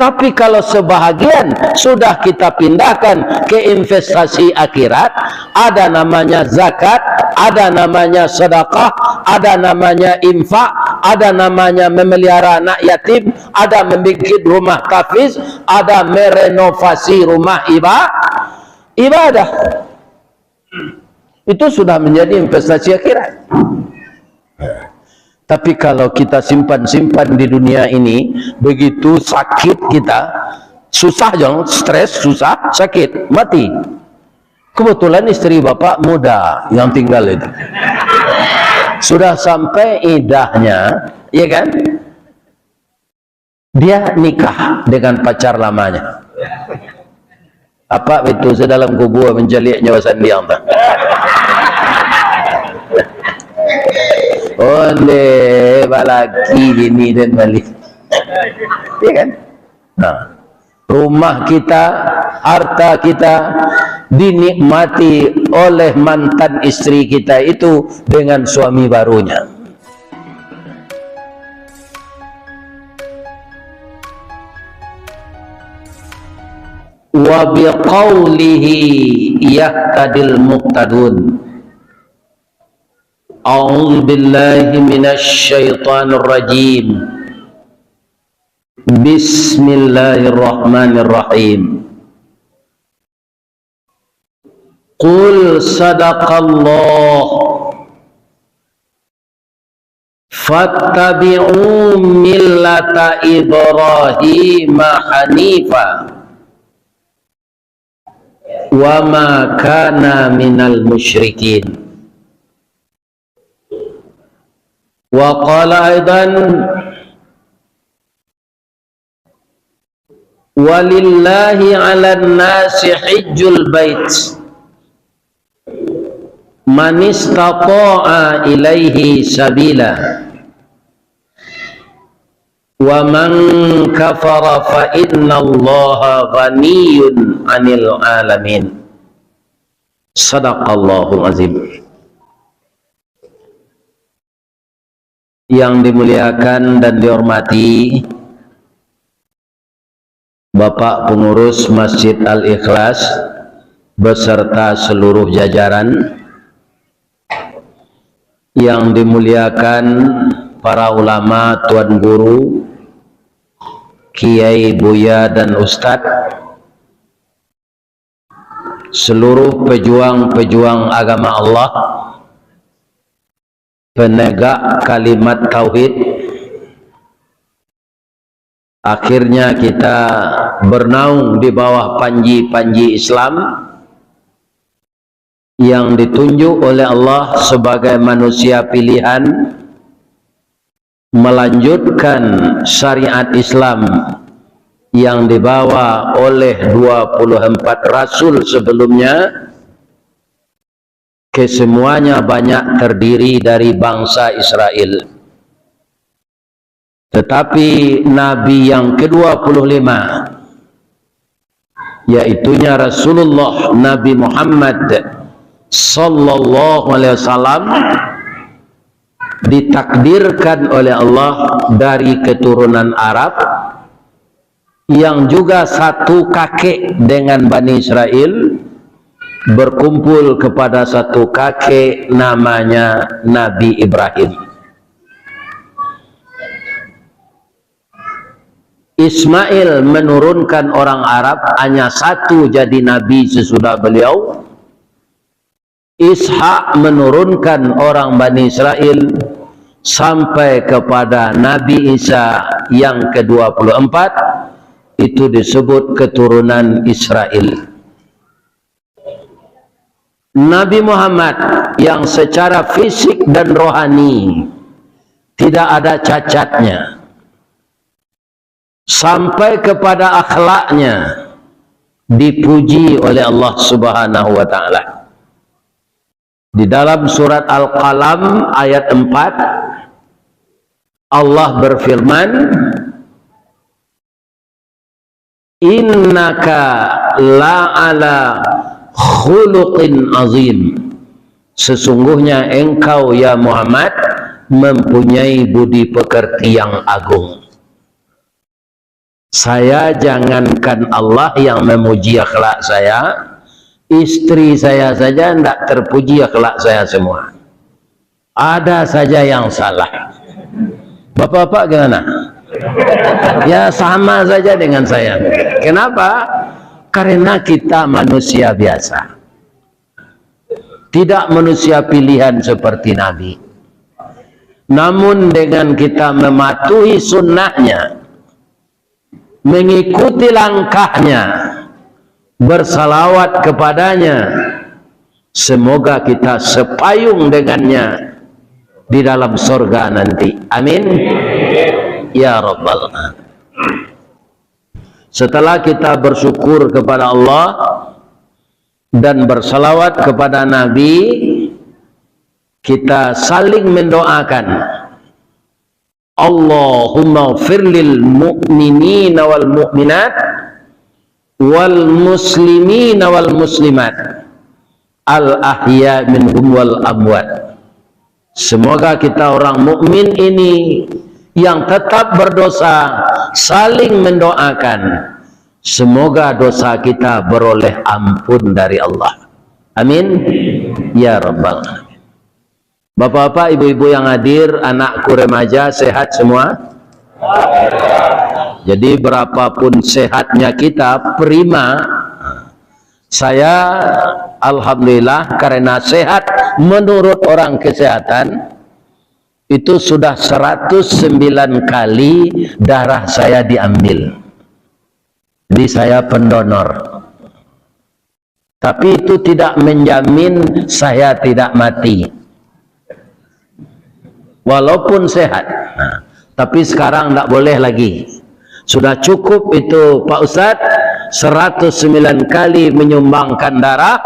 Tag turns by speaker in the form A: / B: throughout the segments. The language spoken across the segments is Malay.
A: Tapi kalau sebahagian sudah kita pindahkan ke investasi akhirat, ada namanya zakat, ada namanya sedekah, ada namanya infak, ada namanya memelihara anak yatim, ada membuat rumah tahfiz, ada merenovasi rumah ibadah. Itu sudah menjadi investasi akhirat. Tapi kalau kita simpan-simpan di dunia ini, begitu sakit kita, susah jangan, stres, susah, sakit, mati. Kebetulan istri bapak muda yang tinggal itu. Sudah sampai idahnya, ya kan? Dia nikah dengan pacar lamanya. Apa itu sedalam kubur menjalik nyawa sandiang tak? Oleh balaki ini dan balik, ya kan? Nah, rumah kita, harta kita dinikmati oleh mantan istri kita itu dengan suami barunya. Wa biqaulihi yahtadil muqtadun. A'udzu billahi minasy syaithanir rajim. Bismillahirrahmanirrahim. Qul sadaqallah fattabi'u millata Ibrahim hanifa wa ma kana minal musyrikin. Wa qala aidan walillahi 'alan nasi hajjul bait man istata'a ilaihi sabila wa man kafara fa innallaha ghaniyyun 'anil 'alamin. Shadaqallahul azim. Yang dimuliakan dan dihormati Bapak pengurus Masjid Al-Ikhlas beserta seluruh jajaran, yang dimuliakan para ulama, tuan guru, kiai, buya dan ustadz, seluruh pejuang-pejuang agama Allah, penegak kalimat tauhid. Akhirnya kita bernaung di bawah panji-panji Islam yang ditunjuk oleh Allah sebagai manusia pilihan melanjutkan syariat Islam yang dibawa oleh 24 rasul sebelumnya. Kesemuanya banyak terdiri dari bangsa Israel. Tetapi Nabi yang ke-25, yaitunya Rasulullah Nabi Muhammad sallallahu alaihi wasallam, ditakdirkan oleh Allah dari keturunan Arab yang juga satu kakek dengan Bani Israel, berkumpul kepada satu kakek namanya Nabi Ibrahim. Ismail menurunkan orang Arab hanya satu jadi nabi sesudah beliau. Ishak menurunkan orang Bani Israel sampai kepada Nabi Isa yang ke-24, itu disebut keturunan Israel. Nabi Muhammad yang secara fisik dan rohani tidak ada cacatnya, sampai kepada akhlaknya dipuji oleh Allah Subhanahu wa taala. Di dalam surat Al-Qalam ayat 4 Allah berfirman, innaka la'ala khuluqin azim, sesungguhnya engkau ya Muhammad mempunyai budi pekerti yang agung. Saya jangankan Allah yang memuji akhlak saya, istri saya saja tidak terpuji akhlak saya semua. Ada saja yang salah. Bapak-bapak gimana? Ya sama saja dengan saya. Kenapa? Karena kita manusia biasa, tidak manusia pilihan seperti Nabi. Namun dengan kita mematuhi sunnahnya, mengikuti langkahnya, bersalawat kepadanya, semoga kita sepayung dengannya di dalam surga nanti. Amin ya rabbal alamin. Setelah kita bersyukur kepada Allah dan bersalawat kepada Nabi, kita saling mendoakan, Allahumma firlil mu'minina wal mu'minat wal muslimina wal muslimat al ahya minhum wal amwat. Semoga kita orang mukmin ini yang tetap berdosa saling mendoakan, semoga dosa kita beroleh ampun dari Allah. Amin ya rabbal alamin. Bapak-bapak, ibu-ibu yang hadir, anakku remaja sehat semua? Jadi berapapun sehatnya kita, prima. Saya alhamdulillah karena sehat menurut orang kesehatan, itu sudah 109 kali darah saya diambil. Jadi saya pendonor. Tapi itu tidak menjamin saya tidak mati. Walaupun sehat. Nah, tapi sekarang tidak boleh lagi. Sudah cukup itu Pak Ustadz, 109 kali menyumbangkan darah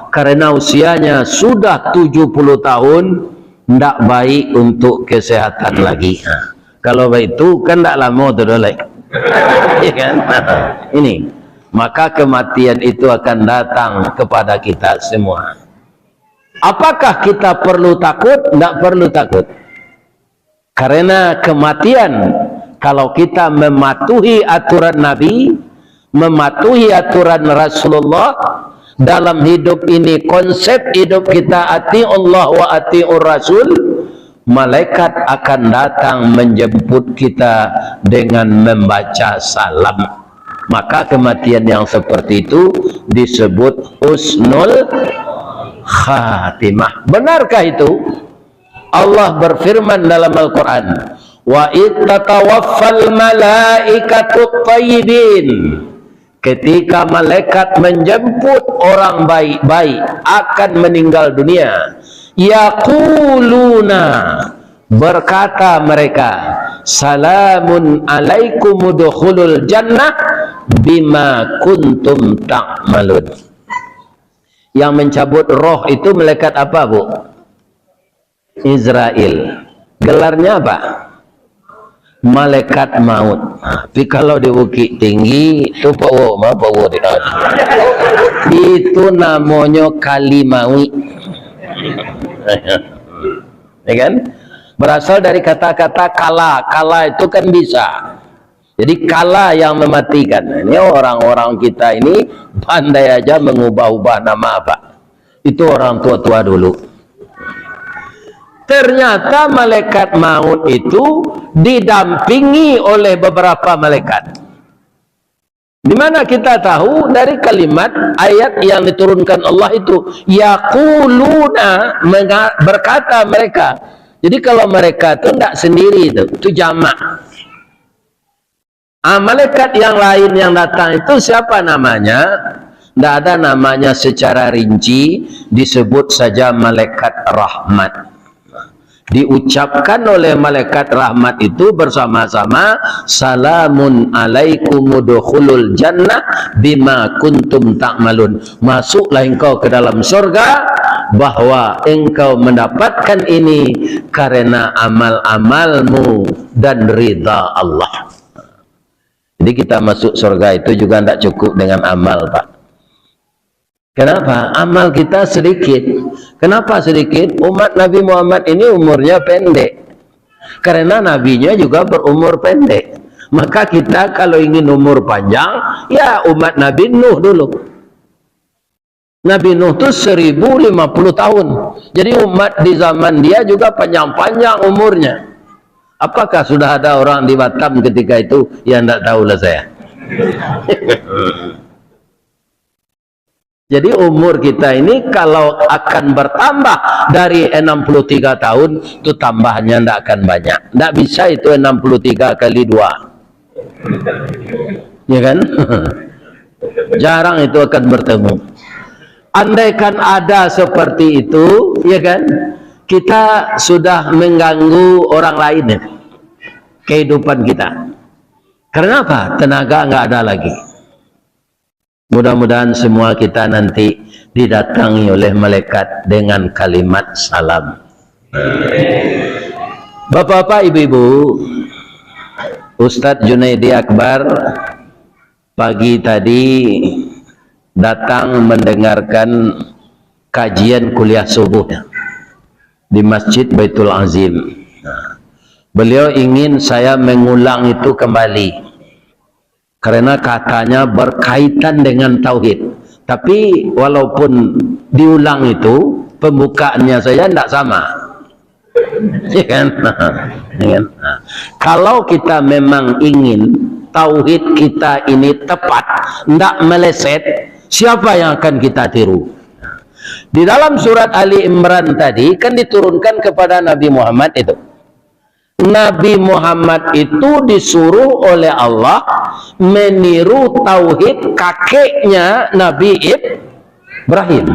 A: karena usianya sudah 70 tahun, tidak baik untuk kesehatan lagi. Nah, kalau begitu kan tidak lama teroleh. Ya kan? Ini, maka kematian itu akan datang kepada kita semua. Apakah kita perlu takut? Tidak perlu takut. Karena kematian, kalau kita mematuhi aturan Nabi, mematuhi aturan Rasulullah dalam hidup ini, konsep hidup kita ati Allah wa ati'ur Rasul, malaikat akan datang menjemput kita dengan membaca salam. Maka kematian yang seperti itu disebut husnul khatimah. Benarkah itu? Allah berfirman dalam Al-Quran, wa ittatawaffal malaikatu thayyibin, ketika malaikat menjemput orang baik-baik akan meninggal dunia, yaquluna, berkata mereka, salamun alaikum udkhulul jannah bima kuntum ta'malun. Yang mencabut roh itu malaikat apa, Bu? Israel. Gelarnya apa? Malaikat maut. Tapi kalau di Bukit Tinggi itu itu namanya Kalimawi. Ya kan? Berasal dari kata-kata kala. Kala itu kan bisa. Jadi kala yang mematikan. Ini orang-orang kita ini pandai aja mengubah-ubah nama apa. Itu orang tua-tua dulu. Ternyata malaikat maut itu didampingi oleh beberapa malaikat. Di mana kita tahu dari kalimat ayat yang diturunkan Allah itu, yaquluna, berkata mereka. Jadi kalau mereka itu tidak sendiri, itu jamak. Malaikat yang lain yang datang itu siapa namanya? Tidak ada namanya secara rinci, disebut saja malaikat rahmat. Diucapkan oleh malaikat rahmat itu bersama-sama, salamun alaikum udkhulul jannah bima kuntum ta'malun, masuklah engkau ke dalam surga, bahwa engkau mendapatkan ini karena amal-amalmu dan ridha Allah. Jadi kita masuk surga itu juga tidak cukup dengan amal, Pak. Kenapa? Amal kita sedikit. Kenapa sedikit? Umat Nabi Muhammad ini umurnya pendek. Karena nabinya juga berumur pendek. Maka kita kalau ingin umur panjang, ya umat Nabi Nuh dulu. Nabi Nuh itu 1050 tahun. Jadi umat di zaman dia juga panjang-panjang umurnya. Apakah sudah ada orang di Batam ketika itu? Ya tidak tahulah saya. Jadi umur kita ini kalau akan bertambah dari 63 tahun, itu tambahnya tidak akan banyak. Tidak bisa itu 63 kali 2. Ya kan? Jarang itu akan bertemu. Andaikan ada seperti itu, ya kan? Kita sudah mengganggu orang lain ya, kehidupan kita. Karena apa? Tenaga nggak ada lagi. Mudah-mudahan semua kita nanti didatangi oleh malaikat dengan kalimat salam. Bapak-bapak, ibu-ibu, Ustadz Junaidi Akbar pagi tadi datang mendengarkan kajian kuliah subuh di Masjid Baitul Azim. Beliau ingin saya mengulang itu kembali karena katanya berkaitan dengan tauhid. Tapi walaupun diulang itu, pembukaannya saya tidak sama. Ya kan? Kalau kita memang ingin tauhid kita ini tepat, tidak meleset, siapa yang akan kita tiru? Di dalam surat Ali Imran tadi kan diturunkan kepada Nabi Muhammad itu. Nabi Muhammad itu disuruh oleh Allah meniru tauhid kakeknya Nabi Ibrahim.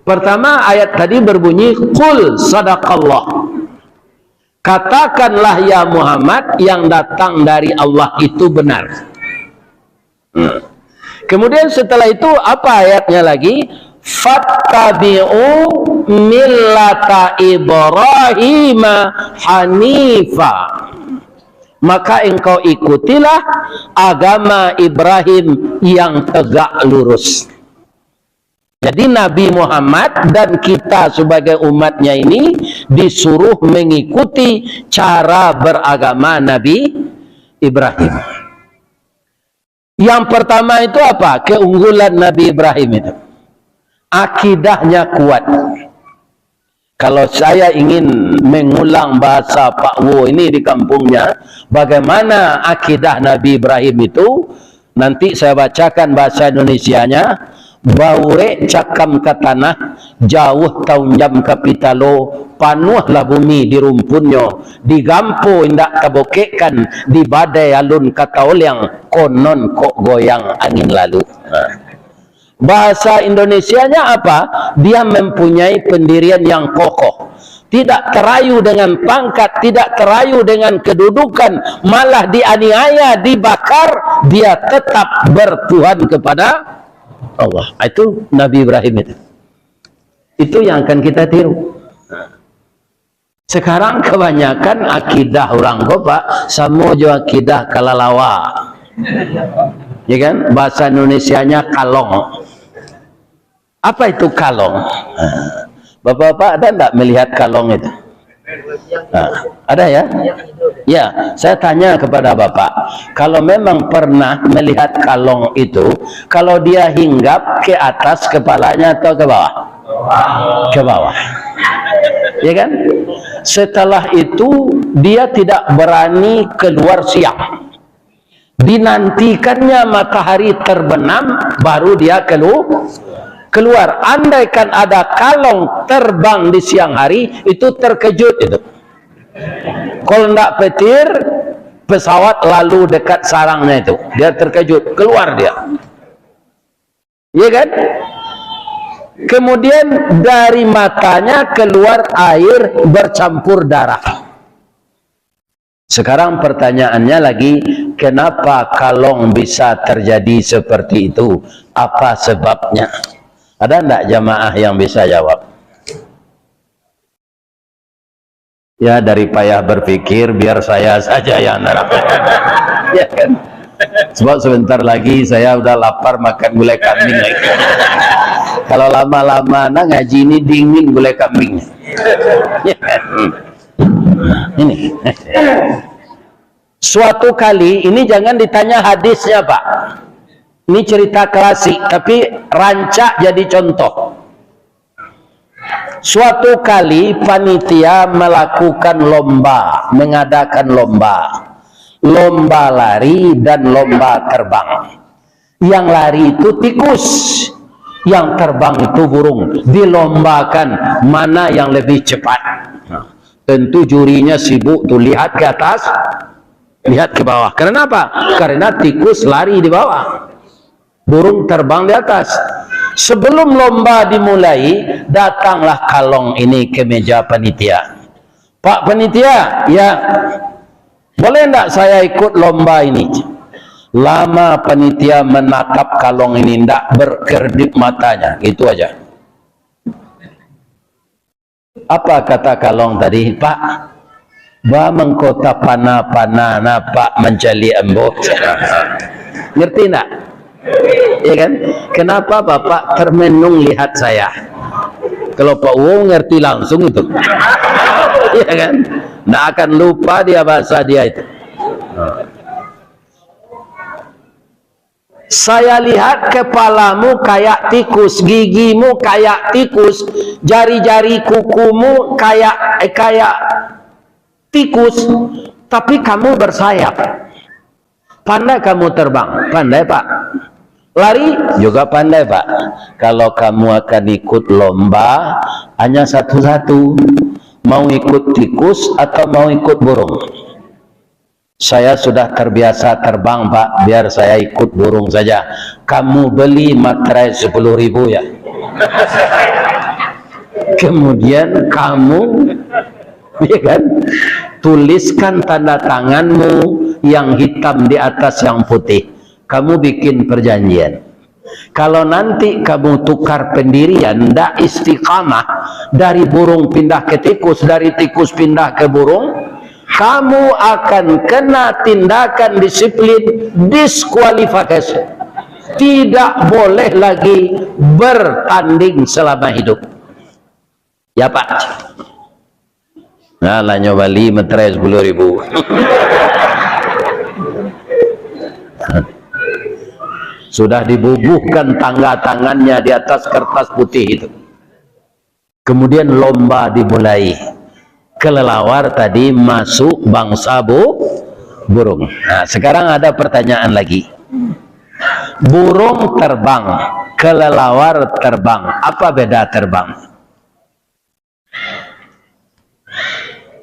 A: Pertama ayat tadi berbunyi qul sadaqallah. Katakanlah ya Muhammad, yang datang dari Allah itu benar. Kemudian setelah itu apa ayatnya lagi? Fattabi'u millata Ibrahim hanifa. Maka engkau ikutilah agama Ibrahim yang tegak lurus. Jadi Nabi Muhammad dan kita sebagai umatnya ini disuruh mengikuti cara beragama Nabi Ibrahim. Yang pertama itu apa? Keunggulan Nabi Ibrahim itu, akidahnya kuat. Kalau saya ingin mengulang bahasa Pak Wo ini di kampungnya, bagaimana akidah Nabi Ibrahim itu, nanti saya bacakan bahasa Indonesianya. Baure cakam ke tanah, jauh tahun jam kapitalo, panuhlah bumi di rumpunyo, digampo indak kabokekkan, di badai alun kataolyang, konon kok goyang angin lalu. Bahasa Indonesianya apa? Dia mempunyai pendirian yang kokoh, tidak terayu dengan pangkat, tidak terayu dengan kedudukan, malah dianiaya, dibakar, dia tetap bertuhan kepada Allah. Itu Nabi Ibrahim itu yang akan kita tiru. Sekarang kebanyakan akidah orang Pak sama juga akidah kalalawa, ya kan? Bahasa Indonesianya kalong. Apa itu kalong? Bapak-bapak ada enggak melihat kalong itu? Ada ya? Ya, saya tanya kepada Bapak, kalau memang pernah melihat kalong itu, kalau dia hinggap ke atas kepalanya atau ke bawah? Ke bawah. Ya kan? Setelah itu dia tidak berani keluar siang. Dinantikannya matahari terbenam baru dia keluar. Andaikan ada kalong terbang di siang hari, itu terkejut itu. Kalau tidak petir, pesawat lalu dekat sarangnya itu, dia terkejut, keluar dia. Iya kan? Kemudian dari matanya keluar air bercampur darah. Sekarang pertanyaannya lagi, kenapa kalong bisa terjadi seperti itu? Apa sebabnya? Ada enggak jamaah yang bisa jawab? Ya, dari payah berpikir, biar saya saja yang nerangkan. Ya kan? Sebab sebentar lagi saya udah lapar makan gulai kambing lagi. Kalau lama-lama ngaji ini dingin gulai kambingnya. Ya kan? Ini. Suatu kali, ini jangan ditanya hadisnya Pak, ini cerita klasik tapi rancak jadi contoh. Suatu kali panitia melakukan lomba, mengadakan lomba lari dan lomba terbang. Yang lari itu tikus, yang terbang itu burung. Dilombakan mana yang lebih cepat. Tentu jurinya sibuk tuh, lihat ke atas, lihat ke bawah. Karena apa? Karena tikus lari di bawah, burung terbang di atas. Sebelum lomba dimulai, datanglah kalong ini ke meja panitia. Pak panitia, ya boleh enggak saya ikut lomba ini? Lama panitia menatap kalong ini, enggak berkedip matanya, itu aja. Apa kata kalong tadi? Pak, ba mengkota pana-pana Pak mencali embut. Ngerti enggak? Ya kan? Kenapa Bapak termenung lihat saya? Kalau Pak Uwo ngerti langsung itu. Ya kan? Nggak akan lupa dia bahasa dia itu. Saya lihat kepalamu kayak tikus, gigimu kayak tikus, jari-jari kukumu kayak tikus, tapi kamu bersayap. Pandai kamu terbang, pandai Pak. Lari juga pandai Pak. Kalau kamu akan ikut lomba, hanya satu-satu, mau ikut tikus atau mau ikut burung. Saya sudah terbiasa terbang Pak, biar saya ikut burung saja. Kamu beli materai 10.000 ya. Kemudian kamu, ya kan, tuliskan tanda tanganmu yang hitam di atas yang putih. Kamu bikin perjanjian. Kalau nanti kamu tukar pendirian, ndak istiqamah, dari burung pindah ke tikus, dari tikus pindah ke burung, kamu akan kena tindakan disiplin diskualifikasi. Tidak boleh lagi bertanding selama hidup. Ya Pak. Nah, lah nyoba beli materai 10.000. Sudah dibubuhkan tangga tangannya di atas kertas putih itu. Kemudian lomba dimulai. Kelelawar tadi masuk bangsa burung. Nah, sekarang ada pertanyaan lagi. Burung terbang, kelelawar terbang. Apa beda terbang?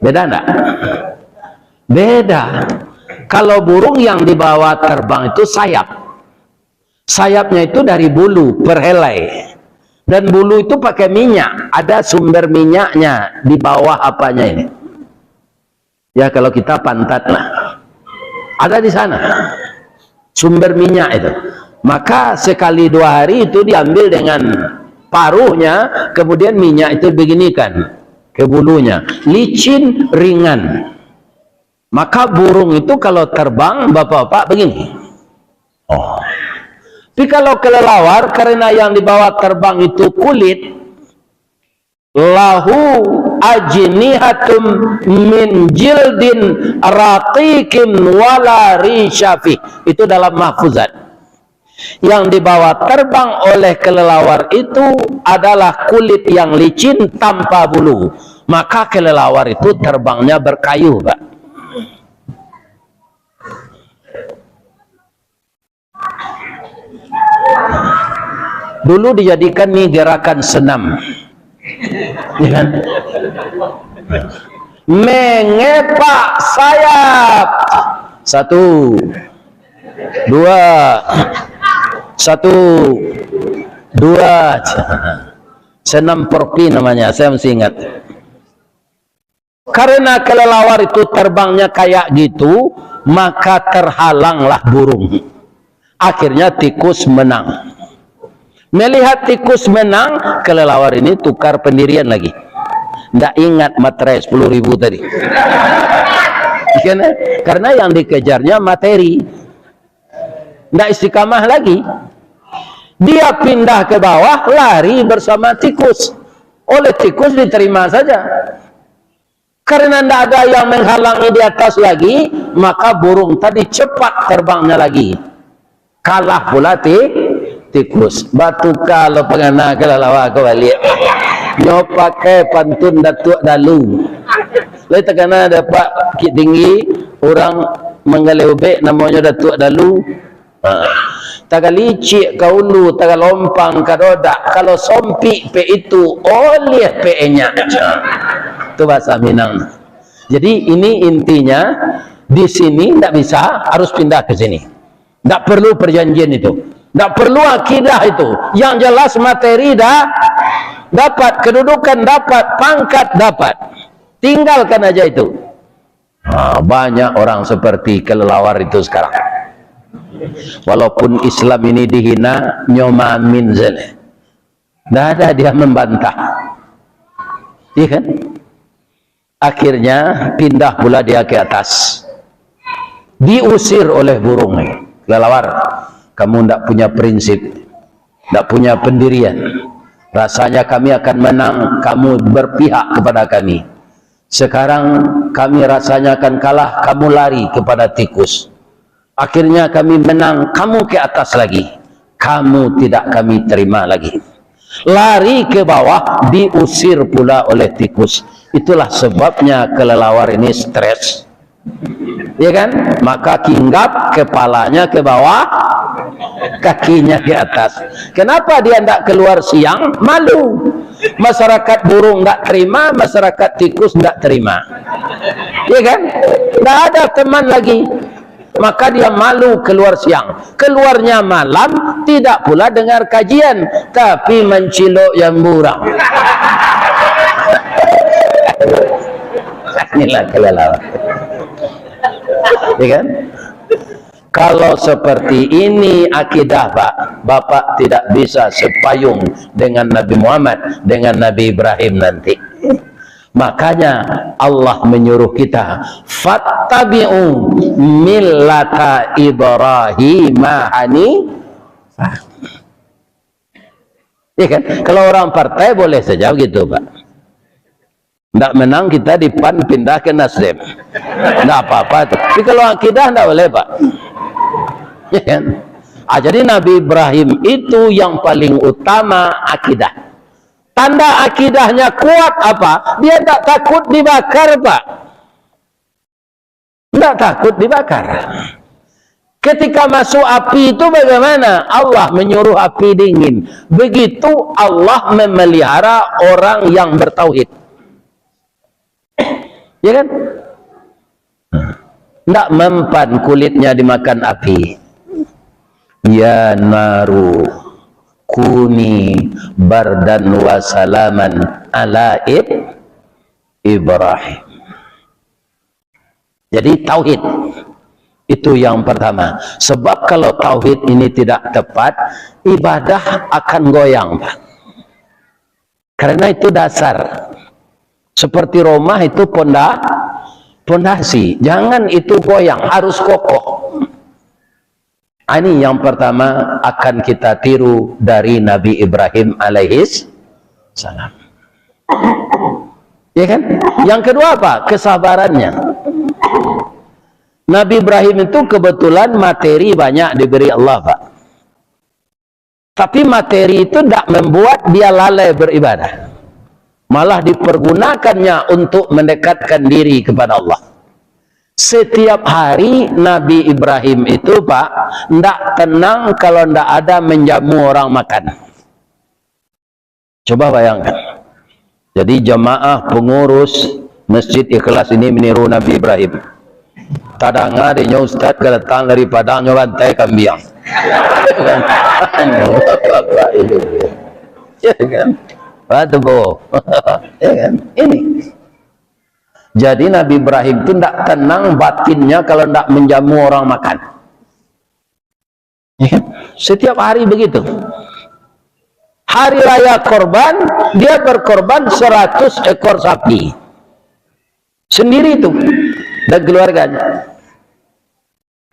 A: Beda enggak? Beda. Kalau burung yang dibawa terbang itu sayap. Sayapnya itu dari bulu per helai, dan bulu itu pakai minyak, ada sumber minyaknya di bawah apanya ini ya, kalau kita pantat lah ada di sana sumber minyak itu. Maka sekali 2 hari itu diambil dengan paruhnya, kemudian minyak itu beginikan ke bulunya, licin, ringan. Maka burung itu kalau terbang bapak-bapak begini. Oh, tapi kalau kelelawar, karena yang dibawa terbang itu kulit, lahu ajnihatum min jildin raqiqin wala rishafi. Itu dalam mahfuzat. Yang dibawa terbang oleh kelelawar itu adalah kulit yang licin tanpa bulu. Maka kelelawar itu terbangnya berkayu, Pak. Dulu dijadikan nih gerakan senam, ya kan? Mengepak sayap, 1, 2, 1, 2. Senam porpi namanya, saya mesti ingat. Karena kelelawar itu terbangnya kayak gitu, maka terhalanglah burung. Akhirnya tikus menang. Melihat tikus menang, kelelawar ini tukar pendirian lagi. Nggak ingat materai 10.000 tadi. Karena yang dikejarnya materi. Nggak istiqamah lagi. Dia pindah ke bawah, lari bersama tikus. Oleh tikus diterima saja. Karena tidak ada yang menghalangi di atas lagi, maka burung tadi cepat terbangnya lagi. Kalah pula tikus. Batu kalau pengana kelalawa kembali. Nyo pakai pantun Datuk Dalu. Lalu terkena dapat tinggi orang menggalebek namanya Datuk Dalu. Taga licik kaulu, taga lompang kadodak. Kalau sompi pe itu oleh pe nya. Itu bahasa Minang. Jadi ini intinya, di sini tidak bisa, harus pindah ke sini. Tidak perlu perjanjian itu, tidak perlu akidah itu. Yang jelas materi dah dapat, kedudukan dapat, pangkat dapat. Tinggalkan aja itu. Banyak orang seperti kelelawar itu sekarang. Walaupun Islam ini dihina, nyomamin zene. Tidak ada dia membantah. Iya kan? Akhirnya pindah pula dia ke atas. Diusir oleh burung. Kelelawar, kamu tidak punya prinsip, tidak punya pendirian. Rasanya kami akan menang, kamu berpihak kepada kami. Sekarang kami rasanya akan kalah, kamu lari kepada tikus. Akhirnya kami menang, kamu ke atas lagi. Kamu tidak kami terima lagi. Lari ke bawah, diusir pula oleh tikus. Itulah sebabnya kelelawar ini stres, ya kan? Maka hinggap kepalanya ke bawah, kakinya ke atas. Kenapa dia tidak keluar siang? Malu. Masyarakat burung tidak terima, masyarakat tikus tidak terima, ya kan? Tidak ada teman lagi. Maka dia malu keluar siang. Keluarnya malam, tidak pula dengar kajian, tapi mencilok yang murah. Inilah kelelawar, ya kan? Kalau seperti ini akidah Pak, Bapak tidak bisa sepayung dengan Nabi Muhammad, dengan Nabi Ibrahim nanti. Makanya Allah menyuruh kita, fattabi'u millata Ibrahim hanifah. Ya kan? Kalau orang partai boleh saja begitu Pak. Tidak menang kita di PAN pindah ke Nasdem, tidak apa-apa tuh. Tapi kalau akidah tidak boleh Pak, ya kan? Jadi Nabi Ibrahim itu yang paling utama akidah. Tanda akidahnya kuat apa? Dia tak takut dibakar Pak, tidak takut dibakar. Ketika masuk api itu bagaimana? Allah menyuruh api dingin. Begitu Allah memelihara orang yang bertauhid. Ya kan? Tidak mempan kulitnya dimakan api. Ya naru kuni bardan wa salaman ala Ibrahim. Jadi tauhid itu yang pertama. Sebab kalau tauhid ini tidak tepat, ibadah akan goyang Pak. Karena itu dasar. Seperti rumah itu pondasi, jangan itu goyang, harus kokoh. Ini yang pertama akan kita tiru dari Nabi Ibrahim alaihis salam. Ya kan? Yang kedua apa? Kesabarannya. Nabi Ibrahim itu kebetulan materi banyak diberi Allah Pak. Tapi materi itu tidak membuat dia lalai beribadah. Malah dipergunakannya untuk mendekatkan diri kepada Allah. Setiap hari Nabi Ibrahim itu Pak, tidak tenang kalau tidak ada menjamu orang makan. Coba bayangkan. Jadi jamaah pengurus Masjid Ikhlas ini meniru Nabi Ibrahim. Kadang adanya Ustaz datang dari Padang nyobantai kambing. Ya kan? Waduh, ya kan? Ini. Jadi Nabi Ibrahim itu tidak tenang batinnya kalau tidak menjamu orang makan. Ya kan? Setiap hari begitu. Hari raya korban, dia berkorban 100 ekor sapi. Sendiri itu dan keluarganya.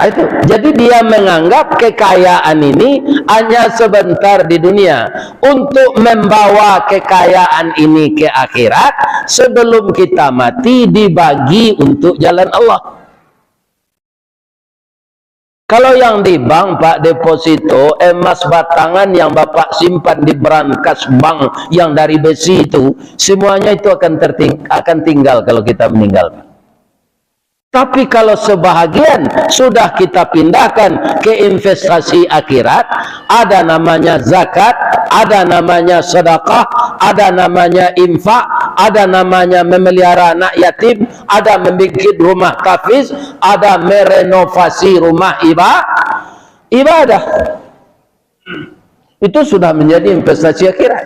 A: Itu. Jadi dia menganggap kekayaan ini hanya sebentar di dunia untuk membawa kekayaan ini ke akhirat. Sebelum kita mati dibagi untuk jalan Allah. Kalau yang di bank, Pak, deposito emas batangan yang Bapak simpan di brankas bank yang dari besi itu, semuanya itu akan tinggal kalau kita meninggal, Pak. Tapi kalau sebahagian sudah kita pindahkan ke investasi akhirat, ada namanya zakat, ada namanya sedekah, ada namanya infak, ada namanya memelihara anak yatim, ada membuat rumah tahfiz, ada merenovasi rumah ibadah. Itu sudah menjadi investasi akhirat.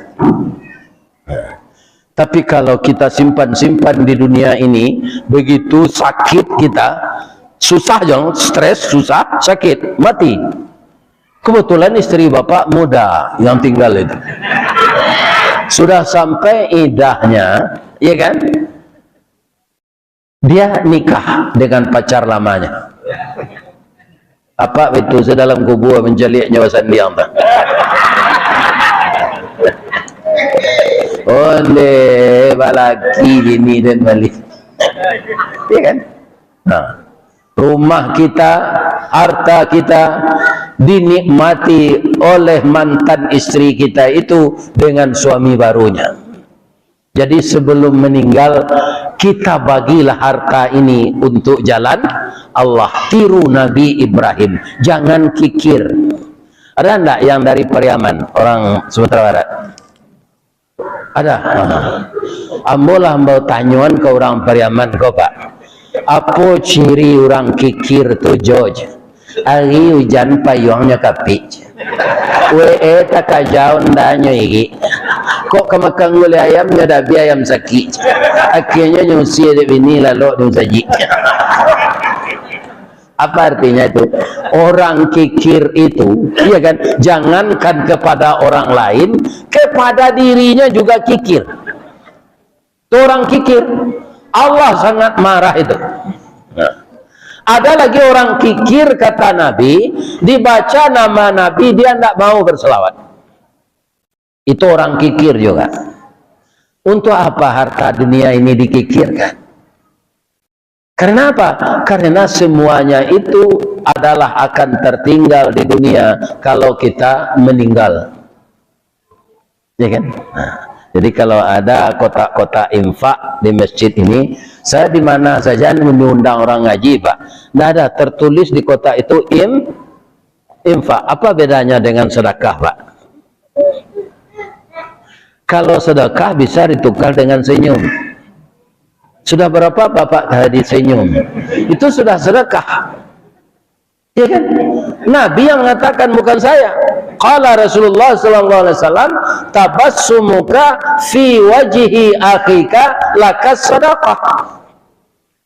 A: Tapi kalau kita simpan-simpan di dunia ini, begitu sakit kita, susah jangan, stres, susah, sakit, mati. Kebetulan istri Bapak muda yang tinggal itu. Sudah sampai idahnya, ya kan? Dia nikah dengan pacar lamanya. Apa itu sedalam kubur menjalik nyawa sandiang tak? Oleh balaki ini dan balik, ya kan? Nah, rumah kita, harta kita dinikmati oleh mantan istri kita itu dengan suami barunya. Jadi sebelum meninggal kita bagilah harta ini untuk jalan Allah. Tiru Nabi Ibrahim, jangan kikir. Ada enggak yang dari Pariaman, orang Sumatera Barat? Ada. Ambolah ambau tanyuan ke orang Pariaman kau, Pak. Apa ciri orang kikir tu, George? Hari hujan payungnya kapit. Tak kajau ndanya iki. Kok kemakan gulai ayamnya dah biar ayam sakit. Akhirnya nyusi ada bini lalu dia saji. Apa artinya itu? Orang kikir itu, iya kan? Jangankan kepada orang lain, kepada dirinya juga kikir. Itu orang kikir. Allah sangat marah itu. Nah. Ada lagi orang kikir, kata Nabi, dibaca nama Nabi, dia tidak mau berselawat. Itu orang kikir juga. Untuk apa harta dunia ini dikikirkan? Karena apa? Karena semuanya itu adalah akan tertinggal di dunia kalau kita meninggal. Ya kan? Nah, jadi kalau ada kotak-kotak infak di masjid ini, saya di mana saja mengundang orang ngaji, Pak. Tidak ada tertulis di kotak itu infak. Apa bedanya dengan sedekah, Pak? Kalau sedekah bisa ditukar dengan senyum. Sudah berapa Bapak tadi senyum? Itu sudah sedekah. Ya kan? Nabi yang mengatakan, bukan saya. Qala Rasulullah sallallahu alaihi wasallam, tabassumuka fi wajhi akhika lakas sedekah.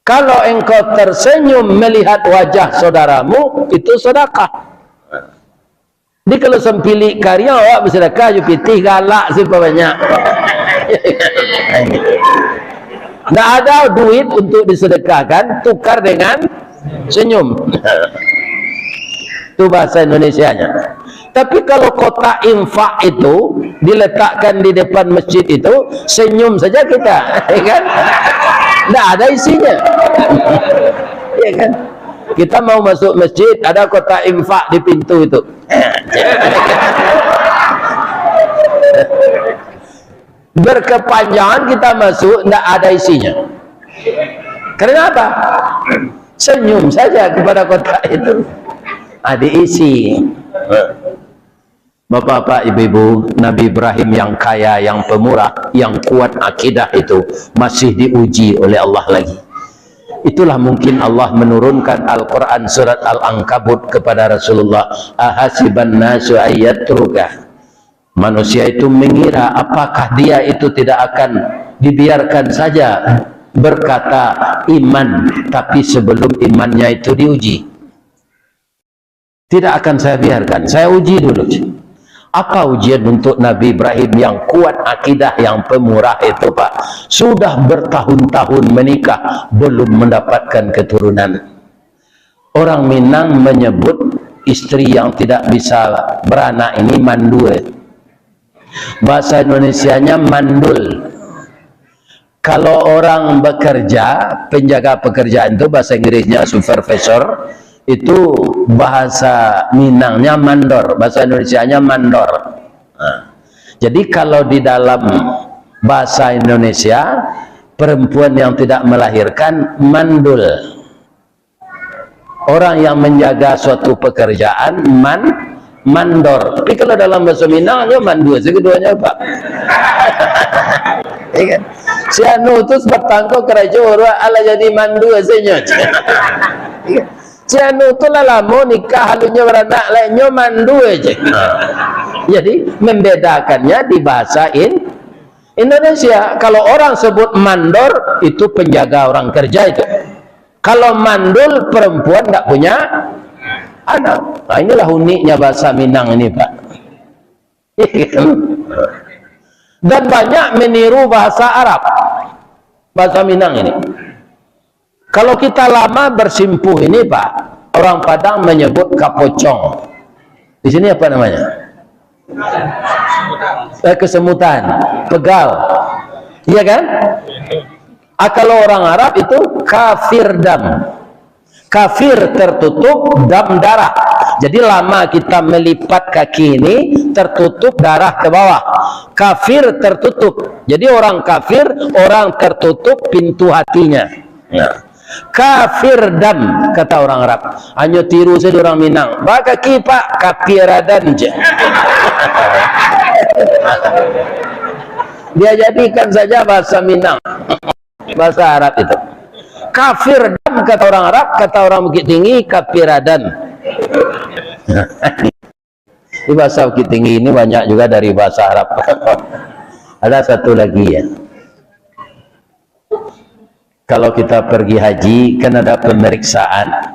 A: Kalau engkau tersenyum melihat wajah saudaramu, itu sedekah. Jadi kalau sempili karya awak bersedekah, you pitih galak sih banyak. Tidak ada duit untuk disedekahkan, tukar dengan senyum. Itu bahasa Indonesianya. Tapi kalau kotak infak itu diletakkan di depan masjid itu, senyum saja kita, ya kan? Tidak ada isinya, ya kan? Kita mau masuk masjid, ada kotak infak di pintu itu. Berkepanjangan kita masuk, tidak ada isinya. Kenapa? Senyum saja kepada kotak itu, ada isi. Bapak-bapak, ibu-ibu, Nabi Ibrahim yang kaya, yang pemurah, yang kuat akidah itu masih diuji oleh Allah lagi. Itulah mungkin Allah menurunkan Al-Quran surat Al-Ankabut kepada Rasulullah. Ahasiban nasu ayyatruka. Manusia itu mengira apakah dia itu tidak akan dibiarkan saja berkata iman, tapi sebelum imannya itu diuji. Tidak akan saya biarkan, saya uji dulu. Apa ujian untuk Nabi Ibrahim yang kuat akidah, yang pemurah itu, Pak? Sudah bertahun-tahun menikah, belum mendapatkan keturunan. Orang Minang menyebut istri yang tidak bisa beranak ini mandu. Bahasa Indonesianya mandul. Kalau orang bekerja, penjaga pekerjaan itu bahasa Inggrisnya supervisor, itu bahasa Minangnya mandor, bahasa Indonesianya mandor. Nah, jadi kalau di dalam bahasa Indonesia, perempuan yang tidak melahirkan mandul. Orang yang menjaga suatu pekerjaan mandor. Tapi kalau dalam bahasa Minang aja mandu sekeduanya, Pak. Iya kan? Si anu tu bertangkau kerja orang ala jadi mandu aja. Si anu tu lah lama nikah halunya beranak lainnya mandu aja. Jadi membedakannya di bahasa Indonesia. Kalau orang sebut mandor itu penjaga orang kerja itu. Kalau mandul perempuan tak punya anak. Nah, inilah uniknya bahasa Minang ini, Pak. Dan banyak meniru bahasa Arab, bahasa Minang ini. Kalau kita lama bersimpuh ini, Pak, orang Padang menyebut kapocong. Di sini apa namanya? Kesemutan, pegal, iya kan? Kalau orang Arab itu kafir dam. Kafir tertutup, dam darah. Jadi lama kita melipat kaki ini tertutup darah ke bawah. Kafir tertutup. Jadi orang kafir, orang tertutup pintu hatinya. Nah, kafir dam kata orang Arab. Hanya tiru saja orang Minang. Baka kipak kafiradan je. Dia jadikan saja bahasa Minang, bahasa Arab itu. Kafir dam kata orang Arab, kata orang Bukit Tinggi kafiradan. Di bahasa Bukit Tinggi ini banyak juga dari bahasa Arab. Ada satu lagi ya. Kalau kita pergi haji kan ada pemeriksaan.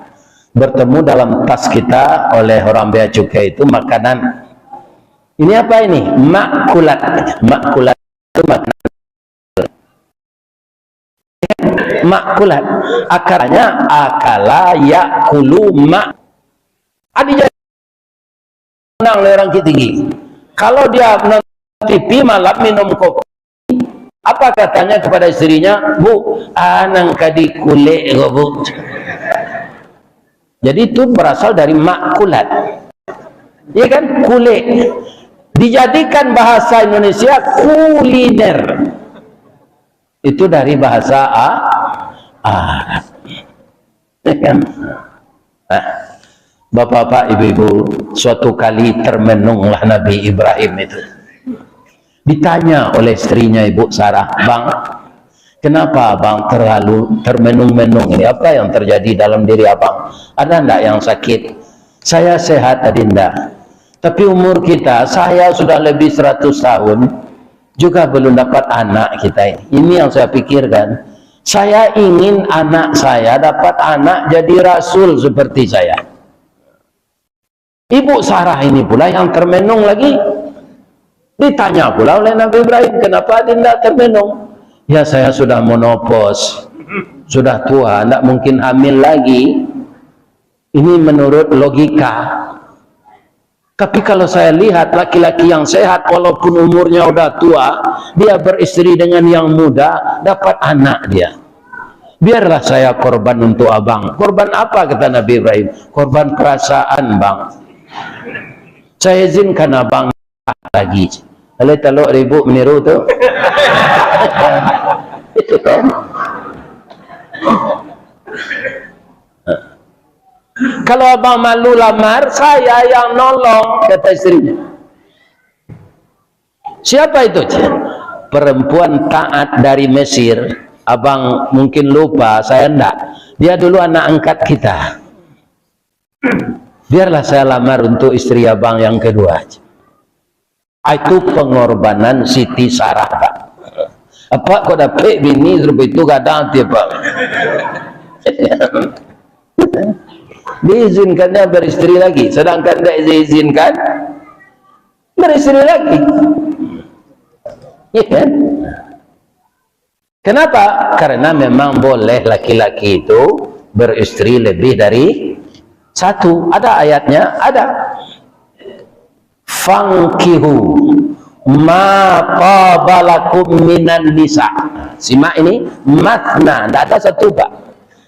A: Bertemu dalam tas kita oleh orang bea cukai itu makanan. Ini apa ini? Makulat. Makulat itu makanan. Makulat. Akarnya akala yakulu mak. Adi jadi menang oleh orang Tinggi. Kalau dia menonton TV malam minum kopi, apa katanya kepada istrinya? Bu, anang kadi kulit, Bu. Jadi itu berasal dari makulat. Iya kan? Kulit. Dijadikan bahasa Indonesia kuliner. Itu dari bahasa Arab. Ya kan? Nah, Bapak-bapak, ibu-ibu, suatu kali termenunglah Nabi Ibrahim itu. Ditanya oleh istrinya Ibu Sarah, Bang, kenapa Abang terlalu termenung-menung ini? Apa yang terjadi dalam diri Abang? Ada enggak yang sakit? Saya sehat, Adinda. Tapi umur kita, saya sudah lebih 100 tahun, juga belum dapat anak kita ini. Ini yang saya pikirkan. Saya ingin anak saya dapat anak jadi rasul seperti saya. Ibu Sarah ini pula yang termenung lagi. Ditanya pula oleh Nabi Ibrahim, kenapa Adinda termenung? Ya saya sudah menopause, sudah tua, tidak mungkin hamil lagi. Ini menurut logika. Tapi kalau saya lihat laki-laki yang sehat, walaupun umurnya udah tua, dia beristri dengan yang muda, dapat anak dia. Biarlah saya korban untuk abang. Korban apa kata Nabi Ibrahim? Korban perasaan, Bang. Saya izinkan abang lagi. Kalau teluk ribu meniru tu. Itu kan. Kalau abang malu lamar, saya yang nolong, kata istrinya. Siapa itu? Perempuan taat dari Mesir. Abang mungkin lupa, saya enggak. Dia dulu anak angkat kita. Biarlah saya lamar untuk istri abang yang kedua. Itu pengorbanan Siti Sarah, Pak. Apa kok dapat bini seperti itu kadang dia, Pak. Diizinkannya beristri lagi, sedangkan tidak diizinkan beristri lagi. Ya kan? Kenapa? Karena memang boleh laki-laki itu beristri lebih dari Satu, ada ayatnya, ada. Fankihu ma qabalakum minan nisa. Simak ini, matna, tidak ada satu Pak.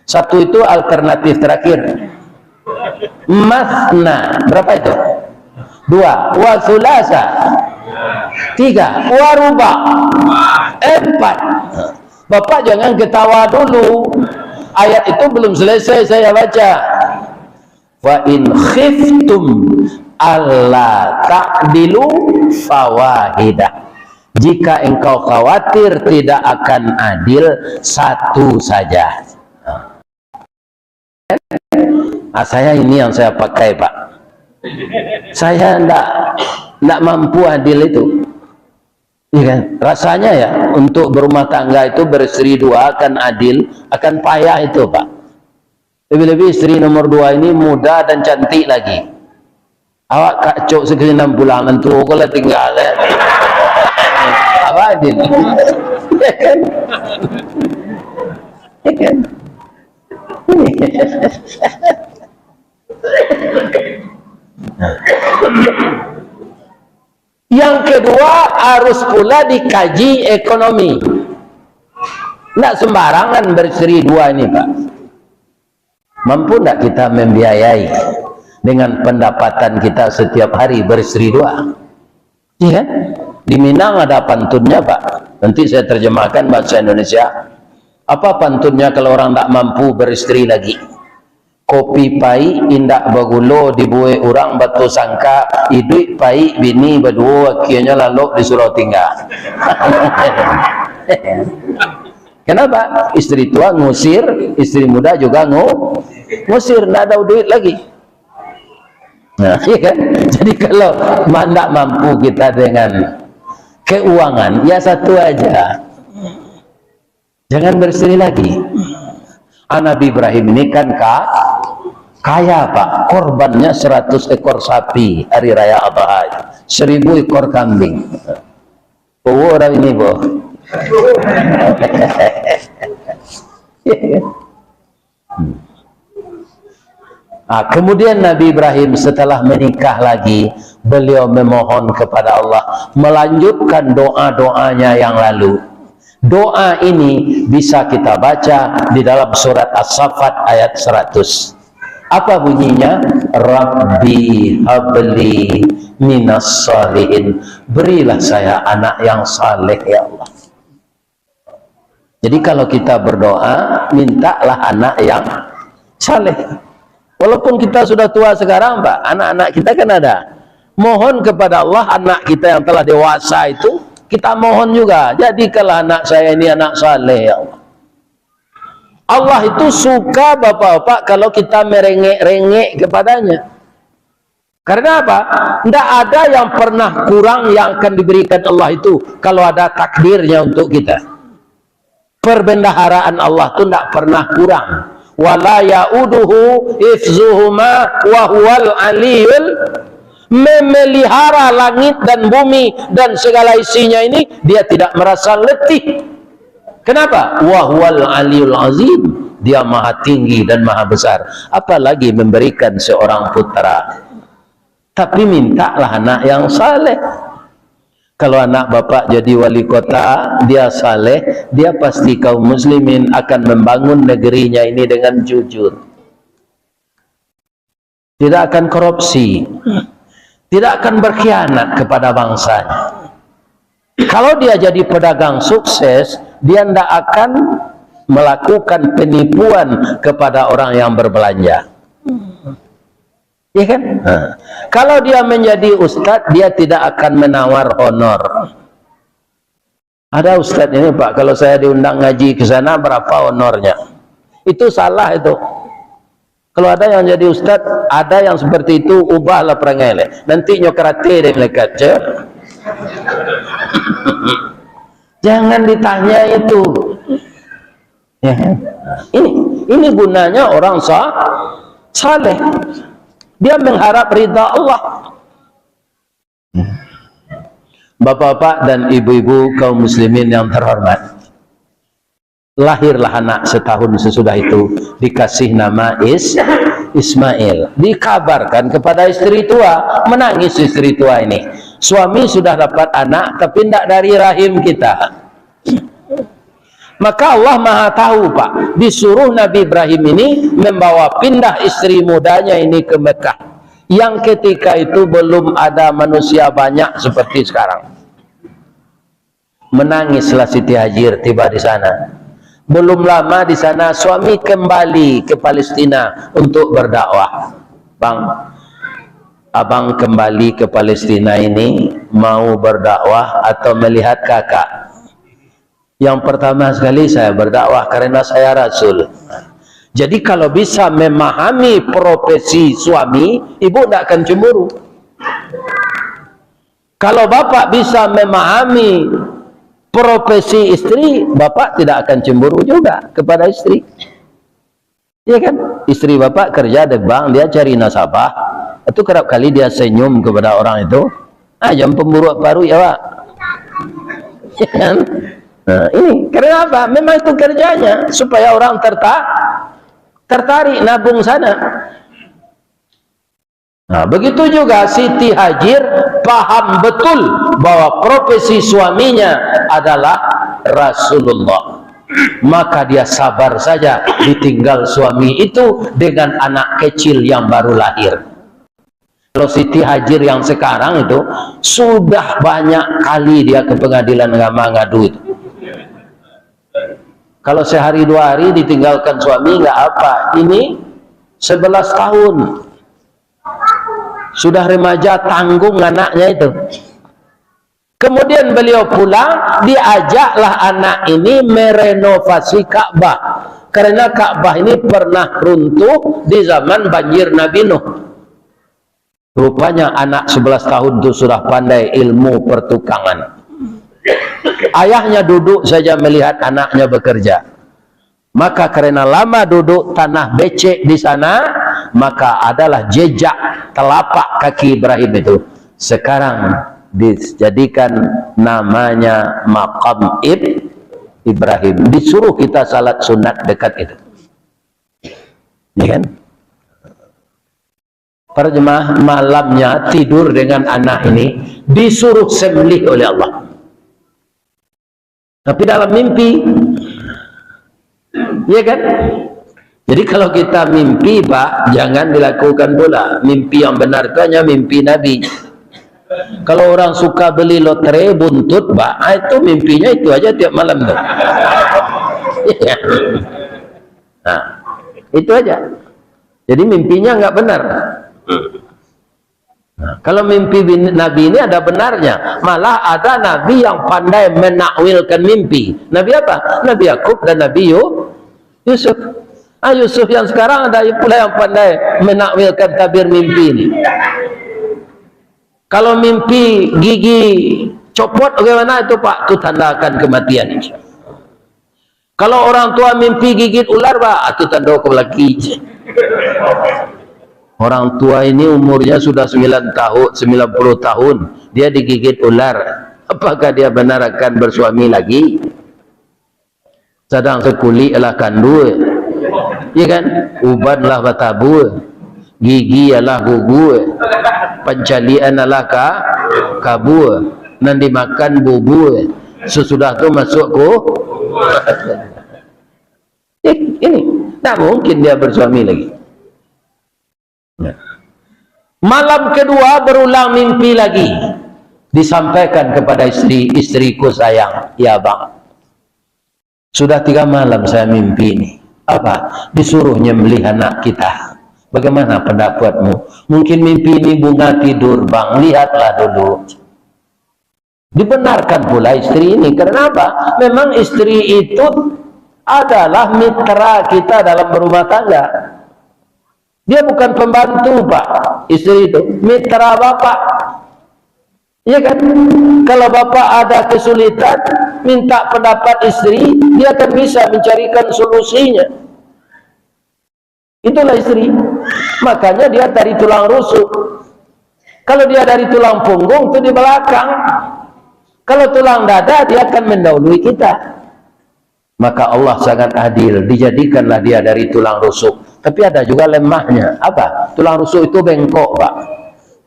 A: Satu itu alternatif terakhir. Matna, berapa itu? 2, wa thulasa 3, wa ruba 4. Bapak jangan ketawa dulu, ayat itu belum selesai saya baca. Wa in khiftum alla ta'dilu fawahidah. Jika engkau khawatir tidak akan adil, satu saja. Saya ini yang saya pakai Pak. Saya enggak mampu adil itu. Iya kan? Rasanya ya untuk berumah tangga itu beristri 2 akan adil, akan payah itu Pak. Lebih-lebih istri nomor 2 ini muda dan cantik lagi. Awak kacau sekali 6 bulan tu kalau tinggal ya. Apa adil? Ya kan? Ya kan? Yang kedua harus pula dikaji ekonomi. Tidak sembarangan beristri 2 ini Pak. Mampu tidak kita membiayai dengan pendapatan kita setiap hari beristri 2? Iya kan? Di Minang ada pantunnya Pak. Nanti saya terjemahkan bahasa Indonesia. Apa pantunnya kalau orang tak mampu beristri lagi? Kopi pai indak bagulo dibuai orang batu sangka idui pai bini berdua akhirnya lalu disuruh tinggal. Kenapa? Istri tua ngusir, istri muda juga ngusir, tidak ada duit lagi. Nah, iya kan? Jadi kalau tidak mampu kita dengan keuangan, ya satu aja. Jangan beristri lagi. Nabi Ibrahim ini kan kaya Pak, korbannya 100 ekor sapi hari raya Adha, 1000 ekor kambing. Oh orang ini boh. Kemudian Nabi Ibrahim setelah menikah lagi, beliau memohon kepada Allah, melanjutkan doa-doanya yang lalu. Doa ini bisa kita baca di dalam surat As-Saffat ayat 100. Apa bunyinya? Rabbi habli minas salihin. Berilah saya anak yang saleh ya Allah. Jadi kalau kita berdoa, mintalah anak yang saleh. Walaupun kita sudah tua sekarang Pak, anak-anak kita kan ada. Mohon kepada Allah anak kita yang telah dewasa itu, kita mohon juga, jadikanlah anak saya ini anak saleh ya Allah. Allah itu suka bapak-bapak kalau kita merengek-rengek kepadanya. Karena apa? Tidak ada yang pernah kurang yang akan diberikan Allah itu kalau ada takdirnya untuk kita. Perbendaharaan Allah itu tidak pernah kurang. Wala ya'uduhu ifzuhuma wa huwal aliyul. Memelihara langit dan bumi dan segala isinya ini, dia tidak merasa letih. Kenapa? Wa huwal aliyul azim. Dia maha tinggi dan maha besar. Apalagi memberikan seorang putra. Tapi mintalah anak yang saleh. Kalau anak bapak jadi wali kota, dia saleh, dia pasti kaum muslimin akan membangun negerinya ini dengan jujur. Tidak akan korupsi. Tidak akan berkhianat kepada bangsanya. Kalau dia jadi pedagang sukses, dia tidak akan melakukan penipuan kepada orang yang berbelanja. Ya kan? Kalau dia menjadi ustadz, dia tidak akan menawar honor. Ada ustadz ini Pak, kalau saya diundang ngaji ke sana, berapa honornya? Itu salah itu. Kalau ada yang jadi ustadz, ada yang seperti itu, ubahlah perangainya. Nanti nyokrate deh melekat. Jangan ditanya itu. Ya. Ini gunanya orang saleh. Dia mengharap ridha Allah. Bapak-bapak dan ibu-ibu kaum muslimin yang terhormat, lahirlah anak setahun sesudah itu dikasih nama Ismail. Dikabarkan kepada istri tua, menangis istri tua ini. Suami sudah dapat anak tapi tidak dari rahim kita. Maka Allah Maha tahu, Pak. Disuruh Nabi Ibrahim ini membawa pindah istri mudanya ini ke Mekah. Yang ketika itu belum ada manusia banyak seperti sekarang. Menangislah Siti Hajar tiba di sana. Belum lama di sana suami kembali ke Palestina untuk berdakwah. Bang, abang kembali ke Palestina ini mau berdakwah atau melihat kakak? Yang pertama sekali saya berdakwah karena saya Rasul. Jadi kalau bisa memahami profesi suami, ibu tidak akan cemburu. Kalau bapak bisa memahami profesi istri, bapak tidak akan cemburu juga kepada istri. Iya kan? Istri bapak kerja di bank, dia cari nasabah. Itu kerap kali dia senyum kepada orang itu. Jam pemburu baru ya pak. Ya kan? Nah, ini karena apa? Memang itu kerjanya supaya orang tertarik nabung sana. Nah, begitu juga Siti Hajar paham betul bahwa profesi suaminya adalah Rasulullah. Maka dia sabar saja ditinggal suami itu dengan anak kecil yang baru lahir. Kalau Siti Hajar yang sekarang itu sudah banyak kali dia ke pengadilan agama ngadu itu. Kalau sehari dua hari ditinggalkan suami nggak apa. Ini 11 tahun. Sudah remaja tanggung anaknya itu. Kemudian beliau pulang, diajaklah anak ini merenovasi Ka'bah. Karena Ka'bah ini pernah runtuh di zaman banjir Nabi Nuh. Rupanya anak 11 tahun itu sudah pandai ilmu pertukangan. Ayahnya duduk saja melihat anaknya bekerja. Maka karena lama duduk tanah becek di sana, maka adalah jejak telapak kaki Ibrahim itu. Sekarang dijadikan namanya Maqam Ibrahim. Disuruh kita salat sunat dekat itu. Ya kan? Para jemaah malamnya tidur dengan anak ini disuruh sembelih oleh Allah. Tapi dalam mimpi, ya kan? Jadi kalau kita mimpi, Pak, jangan dilakukan pula. Mimpi yang benar itu hanya mimpi Nabi. Kalau orang suka beli lotre buntut, Pak, itu mimpinya itu aja tiap malam tuh. Nah, itu aja. Jadi mimpinya nggak benar. Nah, kalau mimpi Nabi ini ada benarnya. Malah ada Nabi yang pandai menakwilkan mimpi. Nabi apa? Nabi Yakub dan Nabi Yusuf. Yusuf yang sekarang ada pula yang pandai menakwilkan tabir mimpi ini. Kalau mimpi gigi copot bagaimana itu Pak? Itu tanda akan kematian. Kalau orang tua mimpi gigit ular Pak, itu tanda kematian. Orang tua ini umurnya sudah 90 tahun, dia digigit ular. Apakah dia benar akan bersuami lagi? Sedang sekuli adalah kandu, ya kan? Uban lah batabu, gigi adalah gugu, pencalian adalah kabu, nanti makan bubu, sesudah itu masuk ini, tak mungkin dia bersuami lagi. Malam kedua berulang mimpi lagi, disampaikan kepada istriku sayang, ya bang, sudah 3 malam saya mimpi ini. Apa? Disuruh nyembelih anak kita. Bagaimana pendapatmu? Mungkin mimpi ini bunga tidur bang, lihatlah dulu. Dibenarkan pula istri ini. Karena apa? Memang istri itu adalah mitra kita dalam berumah tangga. Dia bukan pembantu Pak, istri itu mitra bapak. Iya kan? Kalau bapak ada kesulitan, minta pendapat istri, dia akan bisa mencarikan solusinya. Itulah istri. Makanya dia dari tulang rusuk. Kalau dia dari tulang punggung, itu di belakang. Kalau tulang dada, dia akan mendahului kita. Maka Allah sangat adil, dijadikanlah dia dari tulang rusuk. tapi ada juga lemahnya. Apa? Tulang rusuk itu bengkok, Pak.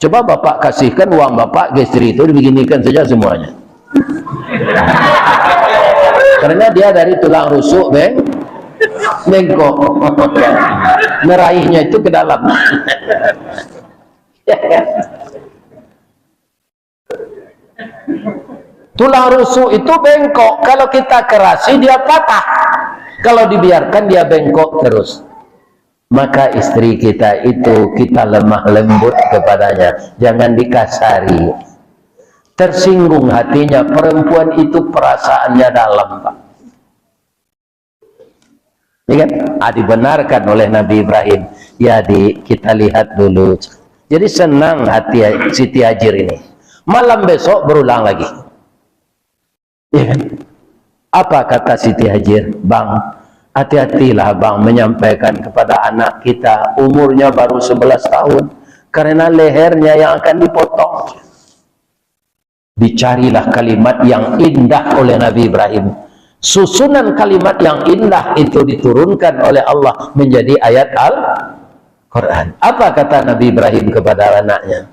A: Coba Bapak kasihkan uang Bapak ke istri itu, dibeginikan saja semuanya. Karena dia dari tulang rusuk bengkok. Meraihnya itu ke dalam. Tulang rusuk itu bengkok. Kalau kita kerasi dia patah. Kalau dibiarkan dia bengkok terus. Maka istri kita itu kita lemah lembut kepadanya. Jangan dikasari. Tersinggung hatinya. Perempuan itu perasaannya dalam, Pak. Ya kan? Dibenarkan oleh Nabi Ibrahim. Ya, kita lihat dulu. Jadi senang hati Siti Hajir ini. Malam besok berulang lagi. Ya kan? Apa kata Siti Hajir? Bang, hati-hatilah bang menyampaikan kepada anak kita, umurnya baru 11 tahun, karena lehernya yang akan dipotong. Dicarilah kalimat yang indah oleh Nabi Ibrahim. Susunan kalimat yang indah itu diturunkan oleh Allah menjadi ayat Al-Quran. Apa kata Nabi Ibrahim kepada anaknya?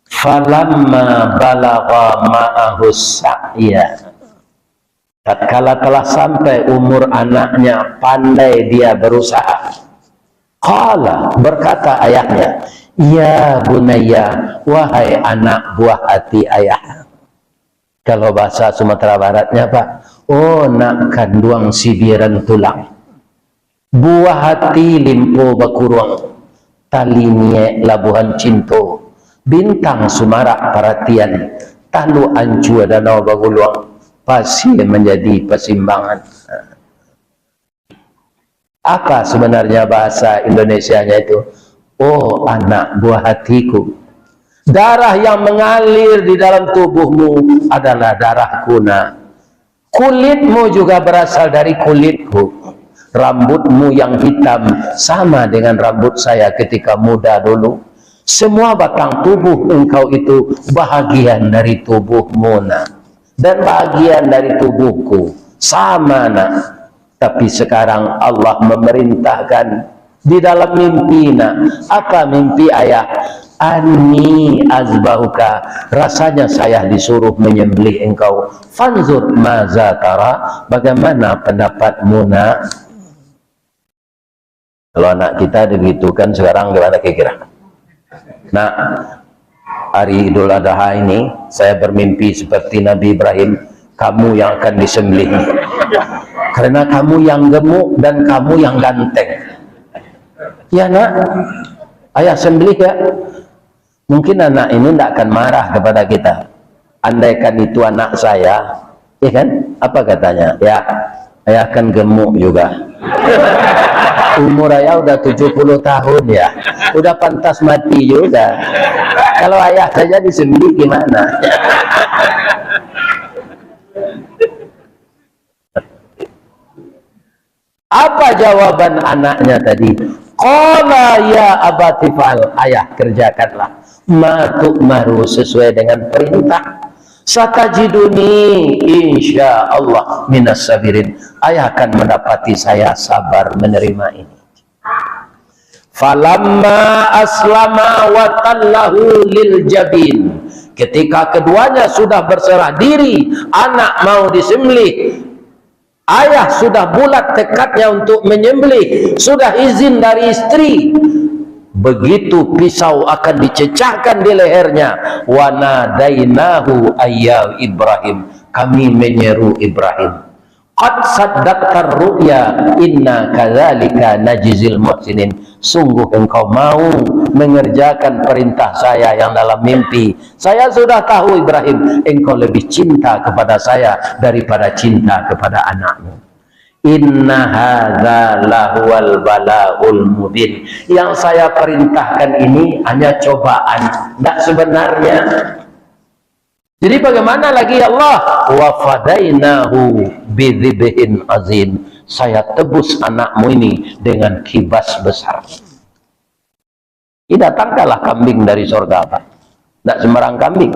A: Falamma balagha ma'ahu sa'ya. Tatkala telah sampai umur anaknya, pandai dia berusaha. Qala, berkata ayahnya, ya bunayya, wahai anak buah hati ayah. Kalau bahasa Sumatera Baratnya, Pak, oh nak kanduang sibiran tulang, buah hati limpo bakuruang, talinye labuhan cinto, bintang sumarak perhatian, talu ancu danau baguluang, pasti menjadi persimbangan. Apa sebenarnya bahasa Indonesianya itu? Oh anak buah hatiku, darah yang mengalir di dalam tubuhmu adalah darah kuna. Kulitmu juga berasal dari kulitku. Rambutmu yang hitam sama dengan rambut saya ketika muda dulu. Semua batang tubuh engkau itu bahagian dari tubuhmu, nak. Dan bahagian dari tubuhku sama, nak. Tapi sekarang Allah memerintahkan di dalam mimpi, nak. Apa mimpi ayah? Ani azbahuka, rasanya saya disuruh menyembelih engkau. Fanzur maza tara, bagaimana pendapatmu, nak? Kalau anak kita digitukan sekarang gimana kira-kira? Nah, hari Idul Adha ini saya bermimpi seperti Nabi Ibrahim, kamu yang akan disembelih karena kamu yang gemuk dan kamu yang ganteng. Ya nak, ayah sembelih ya. Mungkin anak ini tidak akan marah kepada kita. Andaikan itu anak saya, ya kan? Apa katanya? Ya, ayah akan gemuk juga. Umur ayah udah 70 tahun ya. Udah pantas mati juga. Kalau ayah saja disembelih gimana? Apa jawaban anaknya tadi? Qala ya abati fa'al, ayah kerjakanlah ma tu'maru, sesuai dengan perintah. Satajiduni insyaallah minas sabirin, ayah akan mendapati saya sabar menerima ini. Falamma aslama wa tallahu lil jabin, ketika keduanya sudah berserah diri, anak mau disembelih, ayah sudah bulat tekadnya untuk menyembelih, sudah izin dari istri. Begitu pisau akan dicecahkan di lehernya, wa nadainahu ayya Ibrahim, kami menyeru Ibrahim. Qad saddaqtar ru'ya inna kadzalika najzil muhsinin, sungguh engkau mau mengerjakan perintah saya yang dalam mimpi. Saya sudah tahu Ibrahim, engkau lebih cinta kepada saya daripada cinta kepada anakmu. Inna hadza lahuwal balaul mubin, yang saya perintahkan ini hanya cobaan, tidak sebenarnya. Jadi bagaimana lagi Allah? Wa fadainahu bidzibhin azim, saya tebus anakmu ini dengan kibas besar. Ini datangkanlah kambing dari surga, Pak. Tidak sembarang kambing.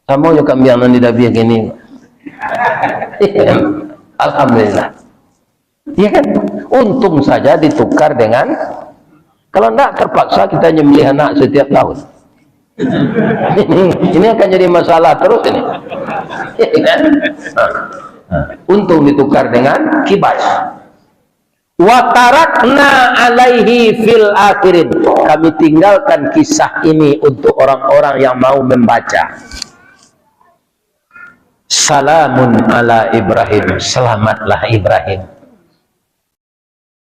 A: Kamu yo kambing yang tidak biak ini. Alhamdulillah. Iya kan? Untung saja ditukar dengan, kalau enggak terpaksa kita nyembelih anak setiap tahun. Ini akan jadi masalah terus ini. Untung ditukar dengan kibas. Wa tarakna alaihi fil akhirin. Kami tinggalkan kisah ini untuk orang-orang yang mau membaca. Salamun ala Ibrahim. Selamatlah Ibrahim.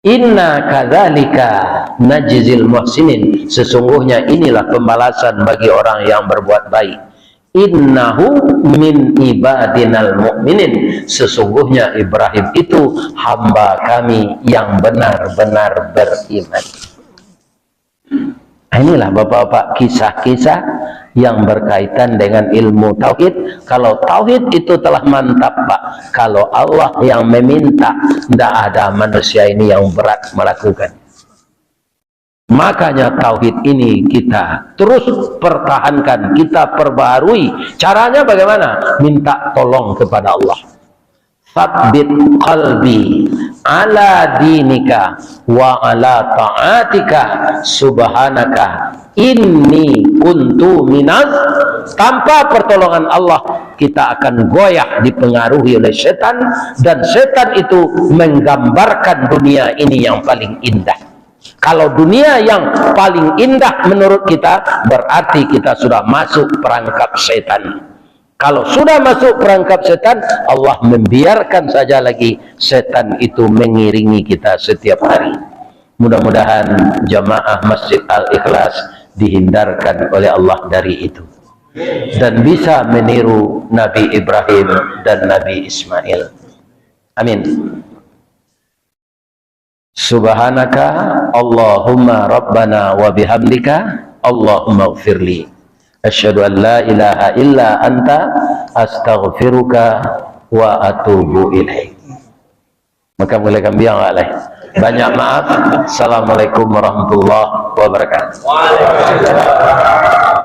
A: Inna kadzalika najzil muhsinin. Sesungguhnya inilah pembalasan bagi orang yang berbuat baik. Innahu min ibadinal mu'minin. Sesungguhnya Ibrahim itu hamba kami yang benar-benar beriman. Inilah bapak-bapak kisah-kisah yang berkaitan dengan ilmu tauhid. Kalau tauhid itu telah mantap Pak, kalau Allah yang meminta, tidak ada manusia ini yang berat melakukan. Makanya tauhid ini kita terus pertahankan, kita perbaharui. Caranya bagaimana? Minta tolong kepada Allah. Tsabbit qalbi ala dinika wa ala ta'atika subhanaka inni kuntu minaz. Tanpa pertolongan Allah kita akan goyah, dipengaruhi oleh setan, dan setan itu menggambarkan dunia ini yang paling indah. Kalau dunia yang paling indah menurut kita, berarti kita sudah masuk perangkap setan. Kalau sudah masuk perangkap setan, Allah membiarkan saja lagi setan itu mengiringi kita setiap hari. Mudah-mudahan jamaah Masjid Al-Ikhlas dihindarkan oleh Allah dari itu, dan bisa meniru Nabi Ibrahim dan Nabi Ismail. Amin. Subhanaka Allahumma Rabbana wa bihamdika Allahumma ighfirli. Asyhadu an la ilaha illa anta astaghfiruka wa atubu ilaik. Maka mulai kami yang alai. Banyak maaf. Assalamualaikum warahmatullahi wabarakatuh.